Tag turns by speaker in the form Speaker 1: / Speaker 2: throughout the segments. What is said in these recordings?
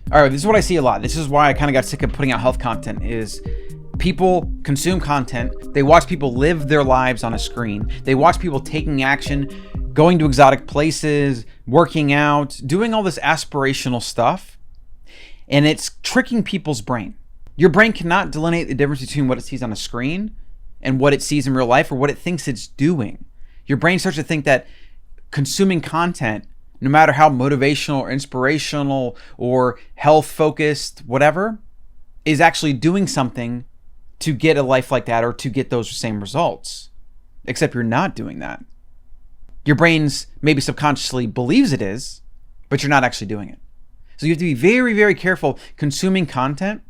Speaker 1: All right, this is what I see a lot. This is why I kind of got sick of putting out health content is people consume content. They watch people live their lives on a screen. They watch people taking action, going to exotic places, working out, doing all this aspirational stuff. And it's tricking people's brain. Your brain cannot delineate the difference between what it sees on a screen and what it sees in real life or what it thinks it's doing. Your brain starts to think that consuming content, no matter how motivational or inspirational or health focused, whatever, is actually doing something to get a life like that or to get those same results. Except you're not doing that. Your brain's maybe subconsciously believes it is, but you're not actually doing it. So you have to be very, very careful consuming content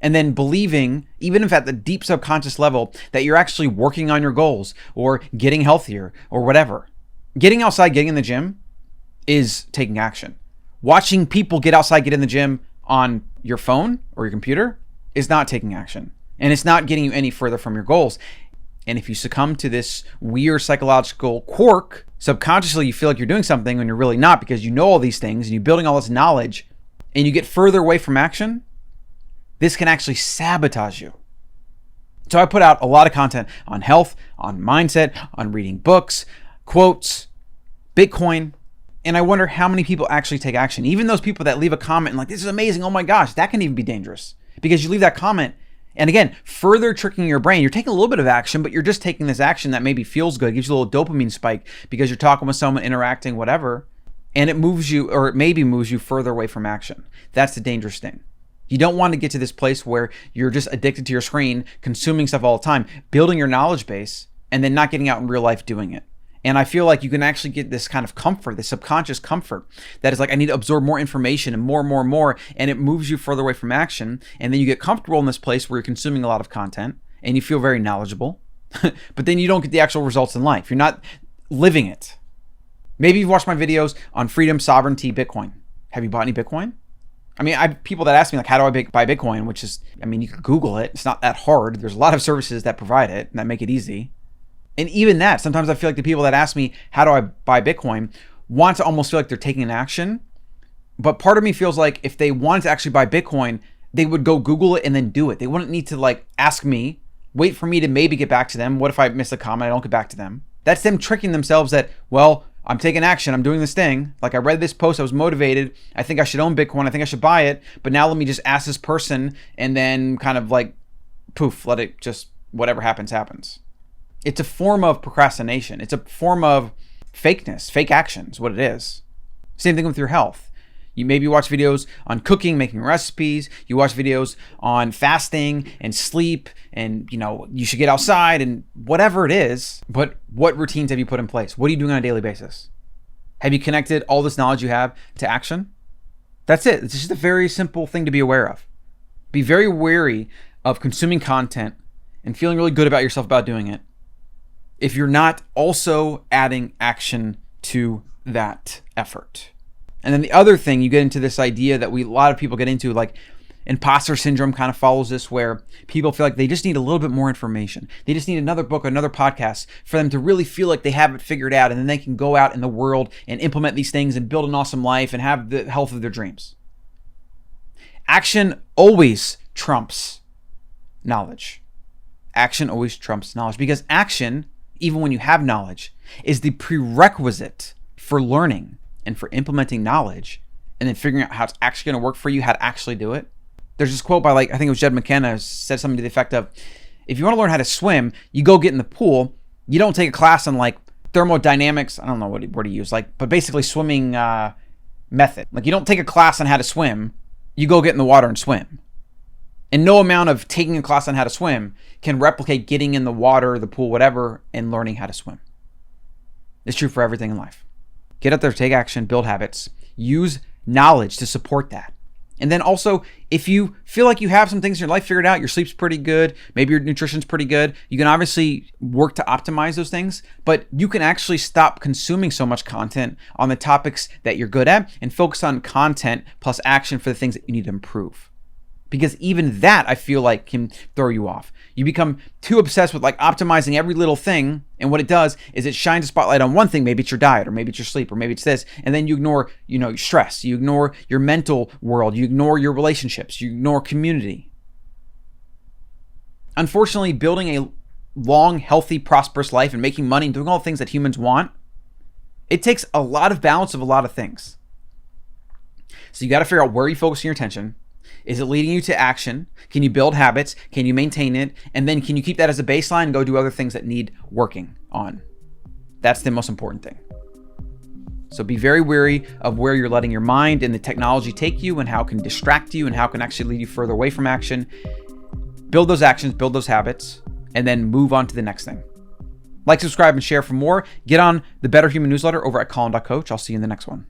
Speaker 1: and then believing, even if at the deep subconscious level, that you're actually working on your goals or getting healthier or whatever. Getting outside, getting in the gym is taking action. Watching people get outside, get in the gym on your phone or your computer is not taking action. And it's not getting you any further from your goals. And if you succumb to this weird psychological quirk, subconsciously you feel like you're doing something when you're really not, because you know all these things and you're building all this knowledge and you get further away from action, this can actually sabotage you. So I put out a lot of content on health, on mindset, on reading books, quotes, Bitcoin, and I wonder how many people actually take action. Even those people that leave a comment and like, this is amazing, oh my gosh, that can even be dangerous. Because you leave that comment, and again, further tricking your brain. You're taking a little bit of action, but you're just taking this action that maybe feels good, gives you a little dopamine spike because you're talking with someone, interacting, whatever, and it moves you, or it maybe moves you further away from action. That's the dangerous thing. You don't want to get to this place where you're just addicted to your screen, consuming stuff all the time, building your knowledge base, and then not getting out in real life doing it. And I feel like you can actually get this kind of comfort, this subconscious comfort that is like, I need to absorb more information and more, and it moves you further away from action. And then you get comfortable in this place where you're consuming a lot of content and you feel very knowledgeable, but then you don't get the actual results in life. You're not living it. Maybe you've watched my videos on freedom, sovereignty, Bitcoin. Have you bought any Bitcoin? I mean, people that ask me like, how do I buy Bitcoin? Which is, I mean, you can Google it. It's not that hard. There's a lot of services that provide it and that make it easy. And even that, sometimes I feel like the people that ask me, how do I buy Bitcoin, want to almost feel like they're taking an action. But part of me feels like if they wanted to actually buy Bitcoin, they would go Google it and then do it. They wouldn't need to like ask me, wait for me to maybe get back to them. What if I miss a comment? I don't get back to them. That's them tricking themselves that, well, I'm taking action. I'm doing this thing. Like I read this post. I was motivated. I think I should own Bitcoin. I think I should buy it. But now let me just ask this person and then kind of like poof, let it just, whatever happens, happens. It's a form of procrastination. It's a form of fakeness, fake action is what it is. Same thing with your health. You maybe watch videos on cooking, making recipes. You watch videos on fasting and sleep and, you know, you should get outside and whatever it is. But what routines have you put in place? What are you doing on a daily basis? Have you connected all this knowledge you have to action? That's it. It's just a very simple thing to be aware of. Be very wary of consuming content and feeling really good about yourself about doing it if you're not also adding action to that effort. And then the other thing, you get into this idea that a lot of people get into, like imposter syndrome kind of follows this, where people feel like they just need a little bit more information. They just need another book, another podcast for them to really feel like they have it figured out, and then they can go out in the world and implement these things and build an awesome life and have the health of their dreams. Action always trumps knowledge. Action always trumps knowledge, because action, even when you have knowledge, is the prerequisite for learning and for implementing knowledge and then figuring out how it's actually going to work for you, how to actually do it. There's this quote by, like, I think it was Jed McKenna, said something to the effect of, if you want to learn how to swim, you go get in the pool. You don't take a class on like thermodynamics. I don't know what word he used, like, but basically swimming method. Like, you don't take a class on how to swim. You go get in the water and swim. And no amount of taking a class on how to swim can replicate getting in the water, the pool, whatever, and learning how to swim. It's true for everything in life. Get out there, take action, build habits, use knowledge to support that. And then also, if you feel like you have some things in your life figured out, your sleep's pretty good, maybe your nutrition's pretty good, you can obviously work to optimize those things, but you can actually stop consuming so much content on the topics that you're good at and focus on content plus action for the things that you need to improve. because even that I feel like can throw you off. You become too obsessed with like optimizing every little thing, and what it does is it shines a spotlight on one thing. Maybe it's your diet, or maybe it's your sleep, or maybe it's this, and then you ignore, your stress, you ignore your mental world, you ignore your relationships, you ignore community. Unfortunately, building a long, healthy, prosperous life and making money and doing all the things that humans want, it takes a lot of balance of a lot of things. So you got to figure out where you focus your attention. Is it leading you to action? Can you build habits? Can you maintain it? And then can you keep that as a baseline and go do other things that need working on? That's the most important thing. So be very wary of where you're letting your mind and the technology take you, and how it can distract you and how it can actually lead you further away from action. Build those actions, build those habits, and then move on to the next thing. Like, subscribe, and share for more. Get on the Better Human newsletter over at colin.coach. I'll see you in the next one.